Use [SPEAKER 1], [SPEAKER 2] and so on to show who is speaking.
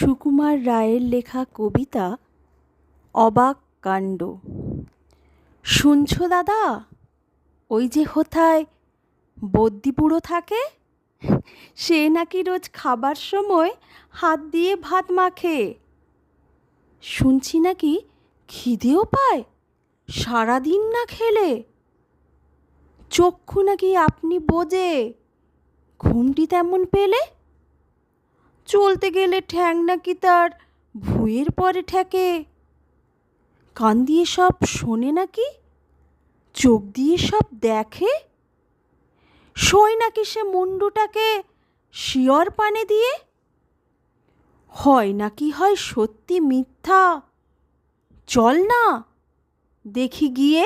[SPEAKER 1] সুকুমার রায়ের লেখা কবিতা অবাক কাণ্ড। শুনছো দাদা, ওই যে হোথায় বদ্যিপুড়ো থাকে, সে নাকি রোজ খাবার সময় হাত দিয়ে ভাত মাখে। শুনছি নাকি খিদেও পায় সারাদিন না খেলে। চক্ষু নাকি আপনি বোজে, ঘুমটি তেমন পেলে। চলতে গেলে ঠ্যাং নাকি তার ভুঁয়ের পরে ঠেকে। কান দিয়ে সব শোনে নাকি, চোখ দিয়ে সব দেখে। শোয় নাকি সে মুন্ডুটাকে শিয়র পানে দিয়ে। হয় নাকি হয় সত্যি মিথ্যা, চল না দেখি গিয়ে।